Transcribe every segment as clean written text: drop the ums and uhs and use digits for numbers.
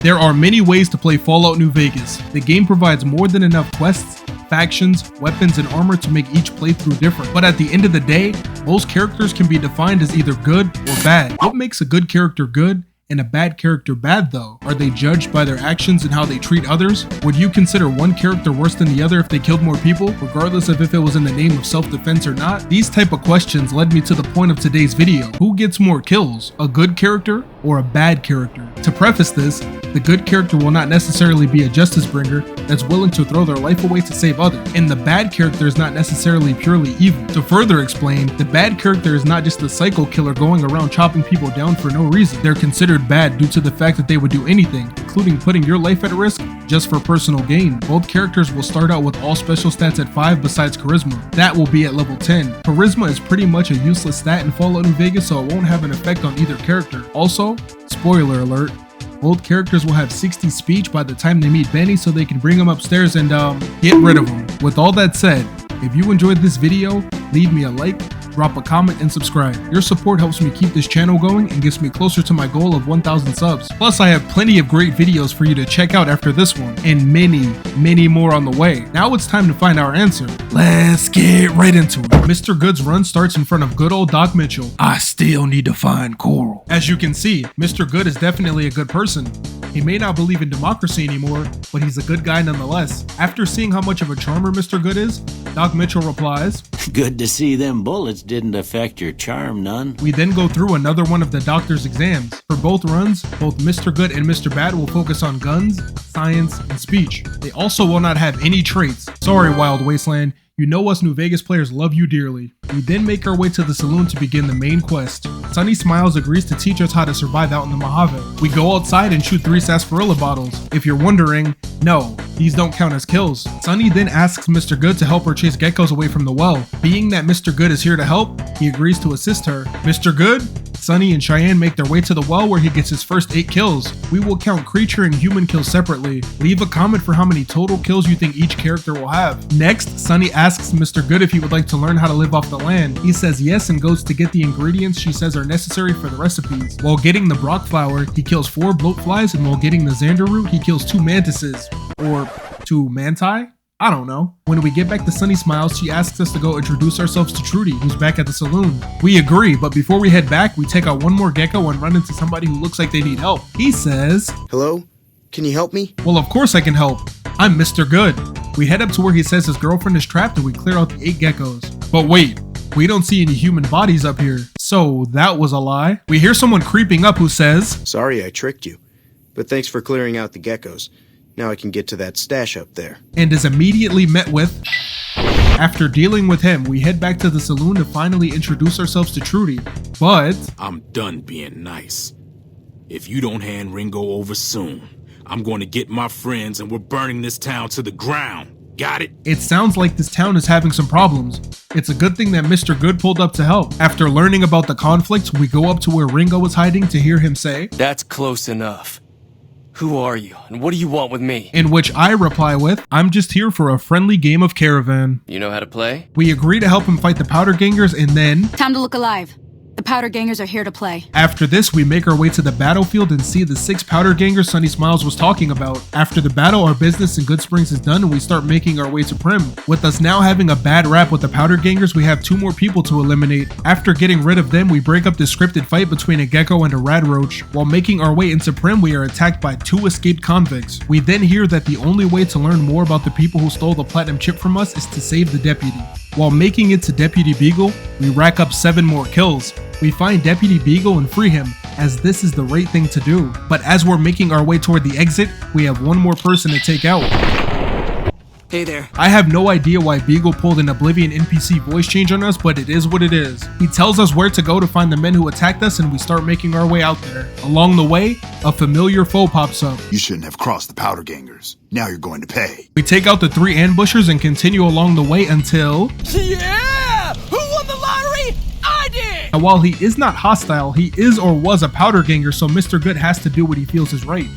There are many ways to play Fallout New Vegas. The game provides more than enough quests, factions, weapons, and armor to make each playthrough different. But at the end of the day, most characters can be defined as either good or bad. What makes a good character good and a bad character bad though? Are they judged by their actions and how they treat others? Would you consider one character worse than the other if they killed more people, regardless of if it was in the name of self-defense or not? These type of questions led me to the point of today's video. Who gets more kills, a good character or a bad character? To preface this, the good character will not necessarily be a justice bringer that's willing to throw their life away to save others, and the bad character is not necessarily purely evil. To further explain, the bad character is not just a psycho killer going around chopping people down for no reason. They're considered bad due to the fact that they would do anything, including putting your life at risk just for personal gain. Both characters will start out with all special stats at 5 besides charisma. That will be at level 10. Charisma is pretty much a useless stat in Fallout New Vegas, so it won't have an effect on either character. Also, spoiler alert, both characters will have 60 speech by the time they meet Benny, so they can bring him upstairs and get rid of him. With all that said, if you enjoyed this video, leave me a like, drop a comment, and subscribe. Your support helps me keep this channel going and gets me closer to my goal of 1,000 subs. Plus, I have plenty of great videos for you to check out after this one, and many more on the way. Now it's time to find our answer. Let's get right into it. Mr. Good's run starts in front of good old Doc Mitchell. I still need to find Coral. As you can see, Mr. Good is definitely a good person. He may not believe in democracy anymore, but he's a good guy nonetheless. After seeing how much of a charmer Mr. Good is, Doc Mitchell replies, "Good to see them bullets didn't affect your charm none." We then go through another one of the doctor's exams. For both runs, both Mr. Good and Mr. Bad will focus on guns, science, and speech. They also will not have any traits. Sorry, Wild Wasteland. You know us New Vegas players love you dearly. We then make our way to the saloon to begin the main quest. Sunny Smiles agrees to teach us how to survive out in the Mojave. We go outside and shoot 3 sarsaparilla bottles. If you're wondering, no, these don't count as kills. Sunny then asks Mr. Good to help her chase geckos away from the well. Being that Mr. Good is here to help, he agrees to assist her. Mr. Good, Sunny, and Cheyenne make their way to the well where he gets his first 8 kills. We will count creature and human kills separately. Leave a comment for how many total kills you think each character will have. Next, Sunny asks Mr. Good if he would like to learn how to live off the land. He says yes and goes to get the ingredients she says are necessary for the recipes. While getting the Brock flour, he kills 4 bloatflies, and while getting the Xander root, he kills 2 mantises. Or 2 manti? I don't know. When we get back to Sunny Smiles, she asks us to go introduce ourselves to Trudy, who's back at the saloon. We agree, but before we head back, we take out one more gecko and run into somebody who looks like they need help. He says, "Hello? Can you help me?" Well, of course I can help. I'm Mr. Good. We head up to where he says his girlfriend is trapped and we clear out the 8 geckos. But wait, we don't see any human bodies up here. So that was a lie. We hear someone creeping up who says, "Sorry I tricked you, but thanks for clearing out the geckos. Now I can get to that stash up there." And is immediately met with. After dealing with him, we head back to the saloon to finally introduce ourselves to Trudy. But I'm done being nice. If you don't hand Ringo over soon, I'm going to get my friends and we're burning this town to the ground. Got it? It sounds like this town is having some problems. It's a good thing that Mr. Good pulled up to help. After learning about the conflict, we go up to where Ringo was hiding to hear him say, "That's close enough. Who are you, and what do you want with me?" In which I reply with, "I'm just here for a friendly game of Caravan." You know how to play? We agree to help him fight the Powder Gangers, and then... Time to look alive. The Powder Gangers are here to play. After this, we make our way to the battlefield and see the 6 Powder Gangers Sunny Smiles was talking about. After the battle, our business in Goodsprings is done and we start making our way to Primm. With us now having a bad rap with the Powder Gangers, we have 2 more people to eliminate. After getting rid of them, we break up the scripted fight between a gecko and a radroach. While making our way into Primm, we are attacked by 2 escaped convicts. We then hear that the only way to learn more about the people who stole the platinum chip from us is to save the deputy. While making it to Deputy Beagle, we rack up 7 more kills. We find Deputy Beagle and free him, as this is the right thing to do. But as we're making our way toward the exit, we have 1 more person to take out. Hey there. I have no idea why Beagle pulled an Oblivion NPC voice change on us, but it is what it is. He tells us where to go to find the men who attacked us, and we start making our way out there. Along the way, a familiar foe pops up. "You shouldn't have crossed the Powder Gangers. Now you're going to pay." We take out the 3 ambushers and continue along the way until... Yeah! Who won the lottery? I did! And while he is not hostile, he is or was a Powder Ganger, so Mr. Good has to do what he feels is right.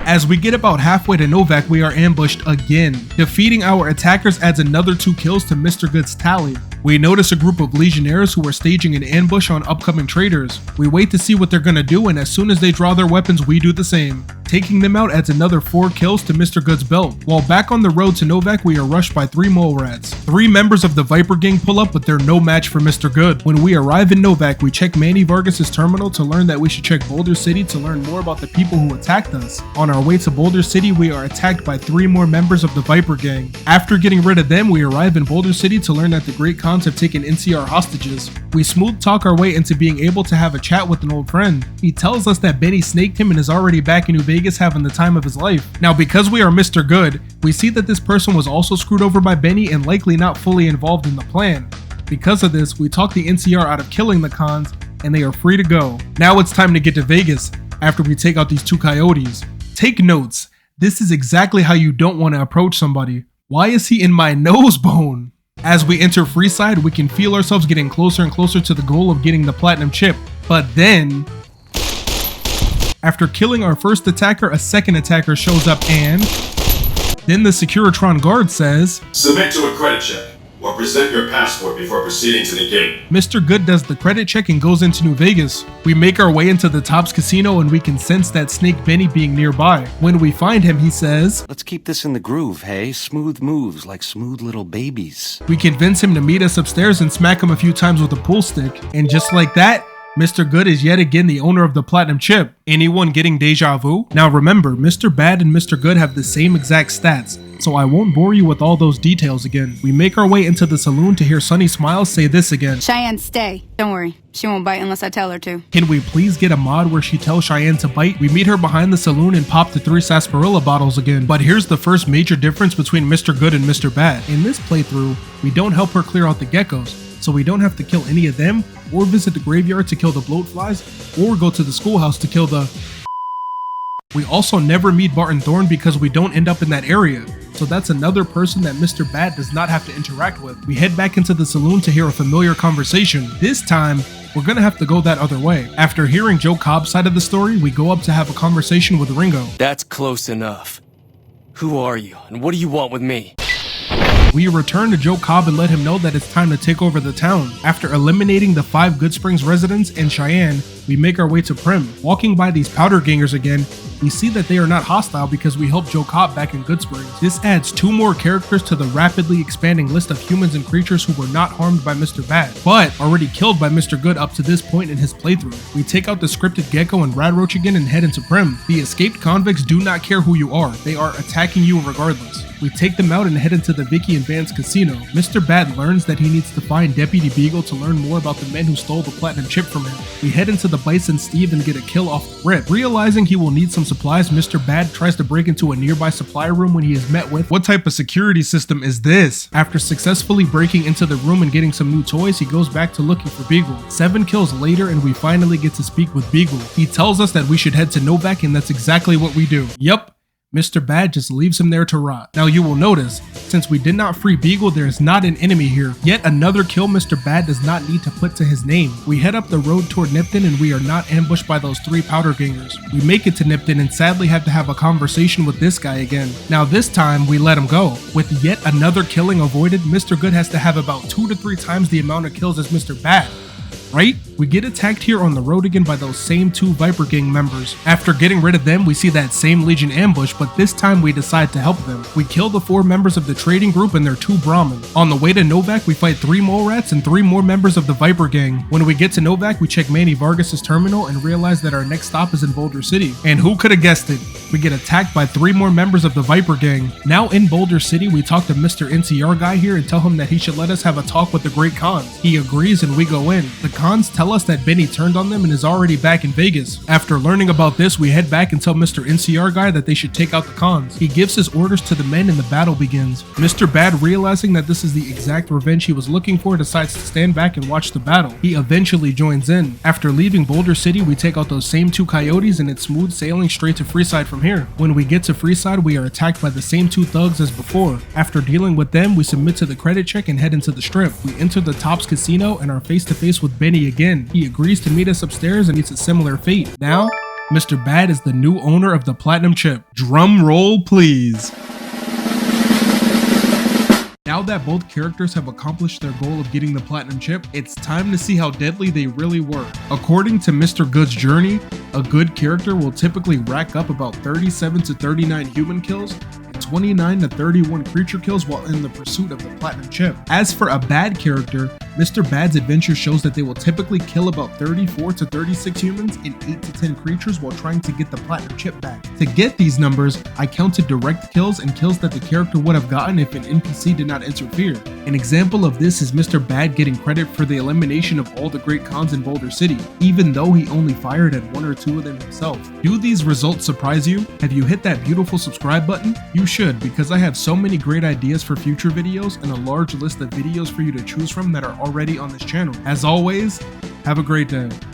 As we get about halfway to Novac, we are ambushed again. Defeating our attackers adds another 2 kills to Mr. Good's tally. We notice a group of legionnaires who are staging an ambush on upcoming traders. We wait to see what they're gonna do, and as soon as they draw their weapons, we do the same. Taking them out adds another 4 kills to Mr. Good's belt. While back on the road to Novac, we are rushed by 3 mole rats. 3 members of the Viper gang pull up, but they're no match for Mr. Good. When we arrive in Novac, we check Manny Vargas's terminal to learn that we should check Boulder City to learn more about the people who attacked us. On our way to Boulder City, we are attacked by 3 more members of the Viper gang. After getting rid of them, we arrive in Boulder City to learn that the Great Khans have taken NCR hostages. We smooth talk our way into being able to have a chat with an old friend. He tells us that Benny snaked him and is already back in New Vegas having the time of his life. Now, because we are Mr. Good, we see that this person was also screwed over by Benny and likely not fully involved in the plan. Because of this, we talk the NCR out of killing the Khans, and they are free to go. Now it's time to get to Vegas, after we take out these 2 coyotes. Take notes. This is exactly how you don't want to approach somebody. Why is he in my nose bone? As we enter Freeside, we can feel ourselves getting closer and closer to the goal of getting the platinum chip. But then, after killing our first attacker, a second attacker shows up and then the Securitron guard says, "Submit to a credit check, or present your passport before proceeding to the gate." Mr. Good does the credit check and goes into New Vegas. We make our way into the Tops Casino and we can sense that Snake Benny being nearby. When we find him, he says, "Let's keep this in the groove, hey? Smooth moves like smooth little babies." We convince him to meet us upstairs and smack him a few times with a pool stick. And just like that, Mr. Good is yet again the owner of the platinum chip. Anyone getting deja vu? Now remember, Mr. Bad and Mr. Good have the same exact stats, so I won't bore you with all those details again. We make our way into the saloon to hear Sunny Smiles say this again. Cheyenne, stay. Don't worry. She won't bite unless I tell her to. Can we please get a mod where she tells Cheyenne to bite? We meet her behind the saloon and pop the 3 sarsaparilla bottles again. But here's the first major difference between Mr. Good and Mr. Bad. In this playthrough, we don't help her clear out the geckos, so we don't have to kill any of them, or visit the graveyard to kill the bloatflies, or go to the schoolhouse to kill the... We also never meet Barton Thorne because we don't end up in that area, so that's another person that Mr. Bad does not have to interact with. We head back into the saloon to hear a familiar conversation. This time, we're gonna have to go that other way. After hearing Joe Cobb's side of the story, we go up to have a conversation with Ringo. That's close enough. Who are you, and what do you want with me? We return to Joe Cobb and let him know that it's time to take over the town. After eliminating the 5 Goodsprings residents and Cheyenne, we make our way to Primm. Walking by these powder gangers again, we see that they are not hostile because we helped Joe Cobb back in Goodsprings. This adds 2 more characters to the rapidly expanding list of humans and creatures who were not harmed by Mr. Bad, but already killed by Mr. Good up to this point in his playthrough. We take out the scripted gecko and radroach again and head into Primm. The escaped convicts do not care who you are, they are attacking you regardless. We take them out and head into the Vicky and Vance casino. Mr. Bad learns that he needs to find Deputy Beagle to learn more about the men who stole the platinum chip from him. We head into the Bison Steve and get a kill off the rip. Realizing he will need some supplies, Mr. Bad tries to break into a nearby supply room when he is met with, "What type of security system is this?" After successfully breaking into the room and getting some new toys, he goes back to looking for Beagle. 7 kills later and we finally get to speak with Beagle. He tells us that we should head to Novac and that's exactly what we do. Yup. Mr. Bad just leaves him there to rot. Now you will notice, since we did not free Beagle, there is not an enemy here. Yet another kill Mr. Bad does not need to put to his name. We head up the road toward Nipton and we are not ambushed by those 3 powder gangers. We make it to Nipton and sadly have to have a conversation with this guy again. Now this time, we let him go. With yet another killing avoided, Mr. Good has to have about 2 to 3 times the amount of kills as Mr. Bad. Right? We get attacked here on the road again by those same 2 Viper Gang members. After getting rid of them, we see that same Legion ambush, but this time we decide to help them. We kill the 4 members of the trading group and their 2 Brahmin. On the way to Novac, we fight 3 mole rats and 3 more members of the Viper Gang. When we get to Novac, we check Manny Vargas's terminal and realize that our next stop is in Boulder City. And who could have guessed it? We get attacked by 3 more members of the Viper Gang. Now in Boulder City, we talk to Mr. NCR guy here and tell him that he should let us have a talk with the Great Khans. He agrees and we go in. The Khans tell us that Benny turned on them and is already back in Vegas. After learning about this, we head back and tell Mr. NCR guy that they should take out the Khans. He gives his orders to the men and the battle begins. Mr. Bad, realizing that this is the exact revenge he was looking for, decides to stand back and watch the battle. He eventually joins in. After leaving Boulder City, we take out those same 2 coyotes and it's smooth sailing straight to Freeside from here. When we get to Freeside, we are attacked by the same 2 thugs as before. After dealing with them, we submit to the credit check and head into the strip. We enter the Tops Casino and are face to face with Benny again. He agrees to meet us upstairs and meets a similar fate. Now, Mr. Bad is the new owner of the platinum chip. Drum roll, please. Now Now that both characters have accomplished their goal of getting the platinum chip, it's time to see how deadly they really were. According to Mr. Good's journey, a good character will typically rack up about 37 to 39 human kills and 29 to 31 creature kills while in the pursuit of the platinum chip. As for a bad character, Mr. Bad's adventure shows that they will typically kill about 34 to 36 humans and 8 to 10 creatures while trying to get the platinum chip back. To get these numbers, I counted direct kills and kills that the character would have gotten if an NPC did not interfere. An example of this is Mr. Bad getting credit for the elimination of all the great cons in Boulder City, even though he only fired at 1 or 2 of them himself. Do these results surprise you? Have you hit that beautiful subscribe button? You should, because I have so many great ideas for future videos and a large list of videos for you to choose from that are already on this channel. As always, have a great day.